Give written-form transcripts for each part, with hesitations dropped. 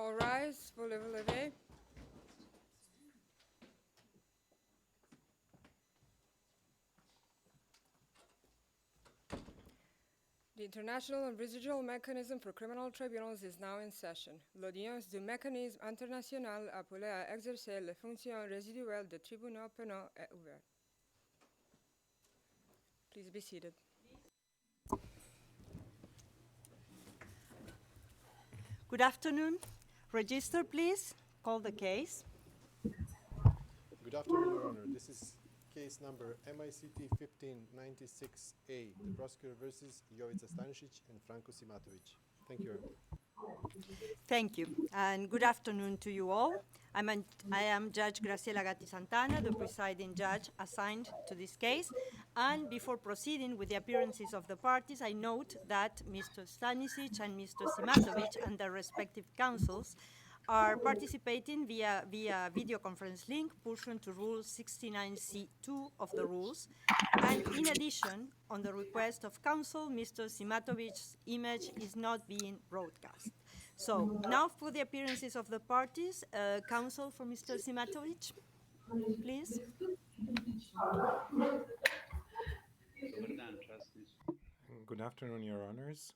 All rise, voulez-vous lever? The International and Residual Mechanism for Criminal Tribunals is now in session. L'audience du mécanisme international appelé à exercer les fonctions résiduelles des tribunaux pénaux est ouverte. Please be seated. Good afternoon. Register, please. Call the case. Good afternoon, Your Honor. This is case number MICT-15-96A, the prosecutor versus Stanišić and Simatović. Thank you, Your Honor. Thank you, and good afternoon to you all. I am Judge Graciela Gatti Santana, the presiding judge assigned to this case. And before proceeding with the appearances of the parties, I note that Mr. Stanišić and Mr. Simatović and their respective counsels are participating via video conference link pursuant to Rule 69C2 of the rules. And in addition, on the request of counsel, Mr. Simatovic's image is not being broadcast. So now for the appearances of the parties, counsel for Mr. Simatović, please. Good afternoon, Your Honors.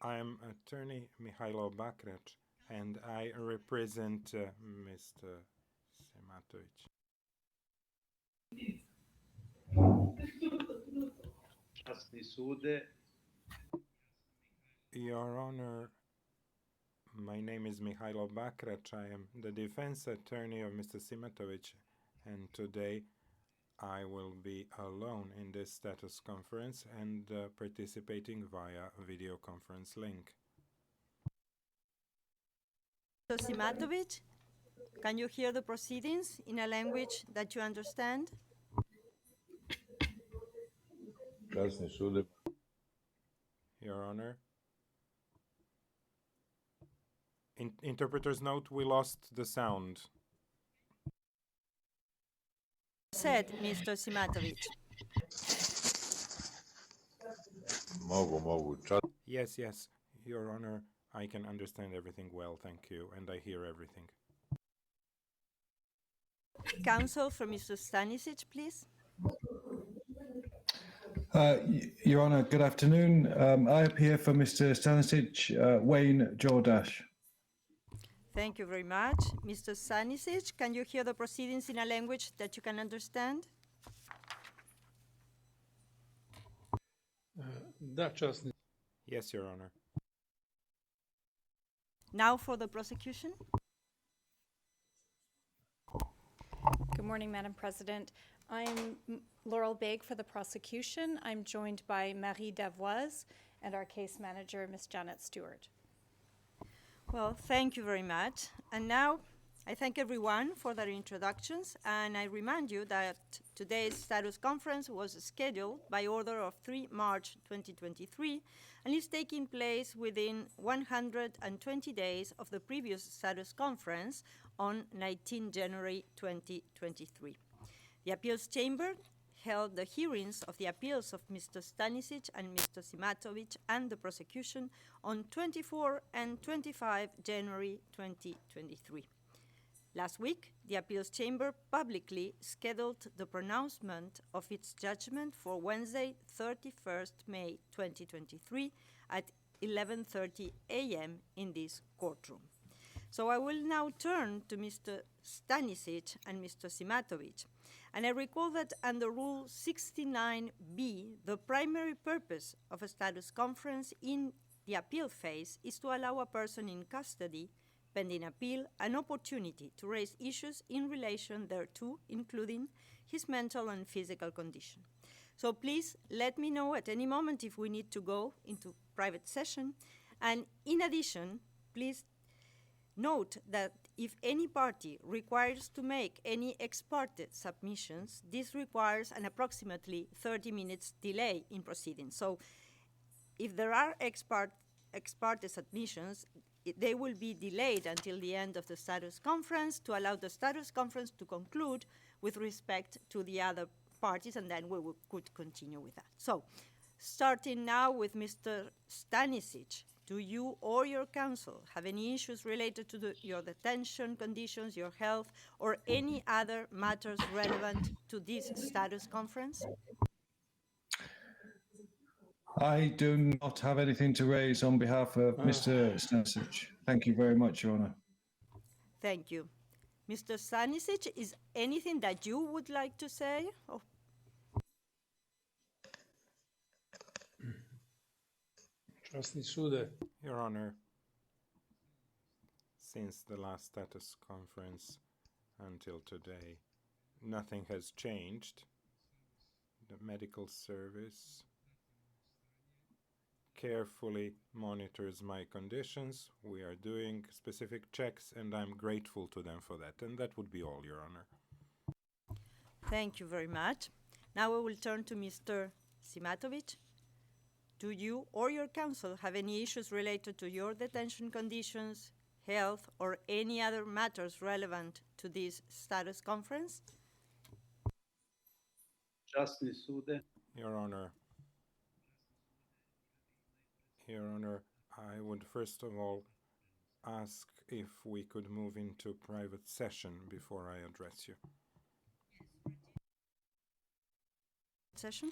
I am attorney Mihailo Bakrec, and I represent Mr. Simatović. Your Honor, my name is Mihailo Bakrec. I am the defense attorney of Mr. Simatović, and today I will be alone in this status conference and participating via video conference link. Mr. Simatović, can you hear the proceedings in a language that you understand? Your Honor. Interpreter's note, we lost the sound. Said Mr. Simatović. Yes, Your Honor, I can understand everything well, thank you, and I hear everything. Counsel for Mr. Stanišić, please. Your Honor, good afternoon. I appear for Mr. Stanišić, Wayne Jordash. Thank you very much. Mr. Stanišić, can you hear the proceedings in a language that you can understand? Yes, Your Honor. Now for the prosecution. Good morning, Madam President. I'm Laurel Baig for the prosecution. I'm joined by Marie Davoise and our case manager, Ms. Janet Stewart. Well, thank you very much. And now I thank everyone for their introductions, and I remind you that today's status conference was scheduled by order of 3 March 2023 and is taking place within 120 days of the previous status conference on 19 January 2023. The appeals chamber held the hearings of the appeals of Mr. Stanišić and Mr. Simatović and the prosecution on 24 and 25 January 2023. Last week, the appeals chamber publicly scheduled the pronouncement of its judgment for Wednesday, 31st May 2023 at 11:30 a.m. in this courtroom. So I will now turn to Mr. Stanišić and Mr. Simatović. And I recall that under Rule 69B, the primary purpose of a status conference in the appeal phase is to allow a person in custody pending appeal an opportunity to raise issues in relation thereto, including his mental and physical condition. So please let me know at any moment if we need to go into private session. And in addition, please note that if any party requires to make any ex parte submissions, this requires an approximately 30 minutes delay in proceedings. So if there are ex parte submissions, they will be delayed until the end of the status conference to allow the status conference to conclude with respect to the other parties, and then we could continue with that. So starting now with Mr. Stanišić. Do you or your counsel have any issues related to your detention conditions, your health, or any other matters relevant to this status conference? I do not have anything to raise on behalf of Mr. Stanišić. Thank you very much, Your Honor. Thank you. Mr. Stanišić, is anything that you would like to say? Oh, Časni sude, Your Honor, since the last status conference until today, nothing has changed. The medical service carefully monitors my conditions. We are doing specific checks, and I'm grateful to them for that. And that would be all, Your Honor. thank you very much. Now we will turn to Mr. Simatović. Do you or your counsel have any issues related to your detention conditions, health, or any other matters relevant to this status conference? časni sude, Your Honor, I would first of all ask if we could move into private session before I address you. Session?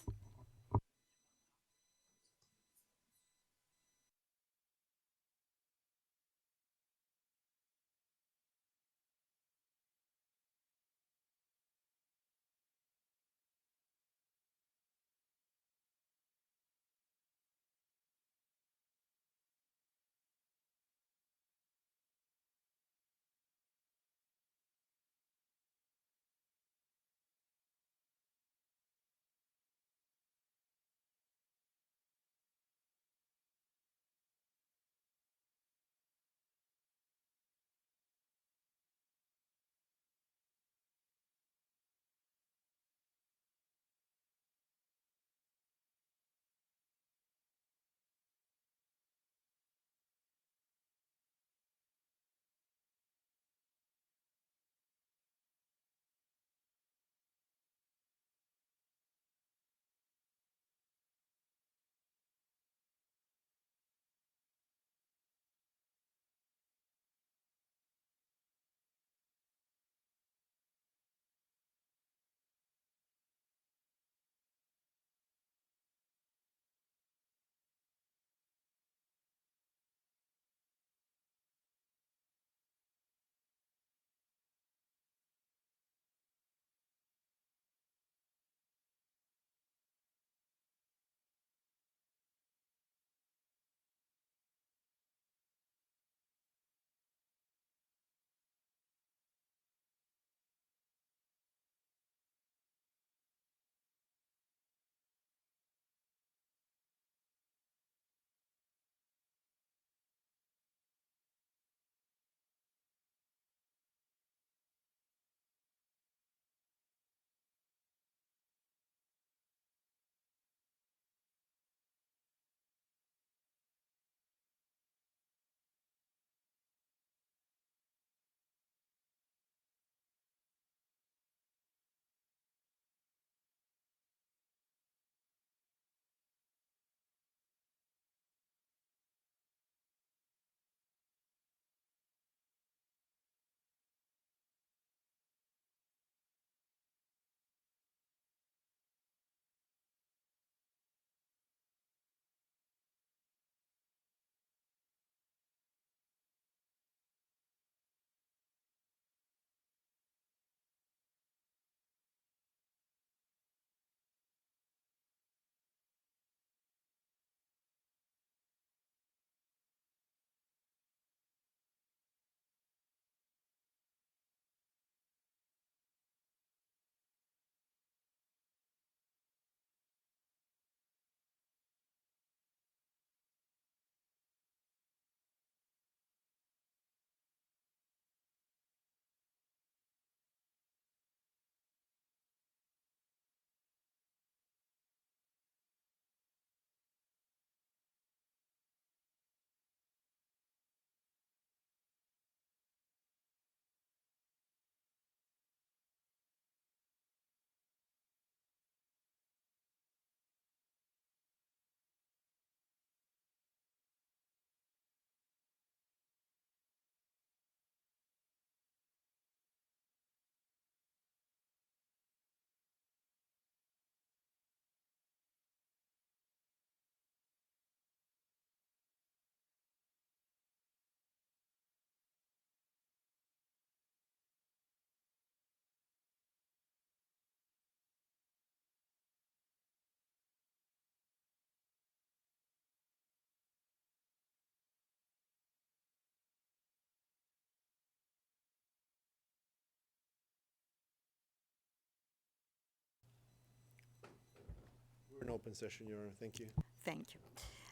We're in open session, Your Honor. Thank you. Thank you.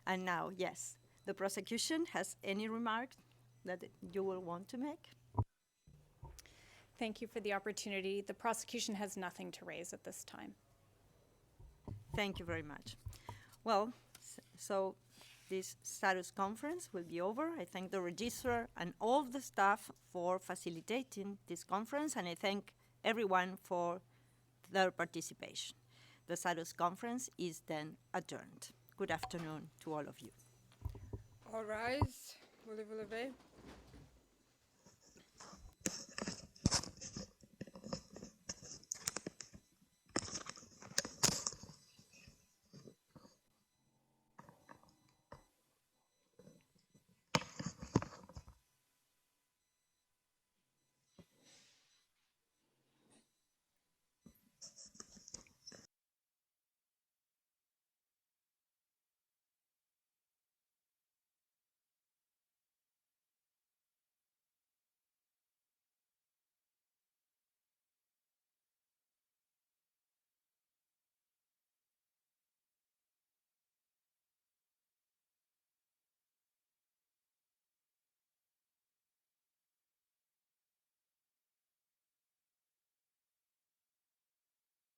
And now, yes, the prosecution has any remark that you will want to make? Thank you for the opportunity. The prosecution has nothing to raise at this time. Thank you very much. Well, so this status conference will be over. I thank the registrar and all of the staff for facilitating this conference, and I thank everyone for their participation. The status conference is then adjourned. Good afternoon to all of you. All rise. Voulez-vous lever?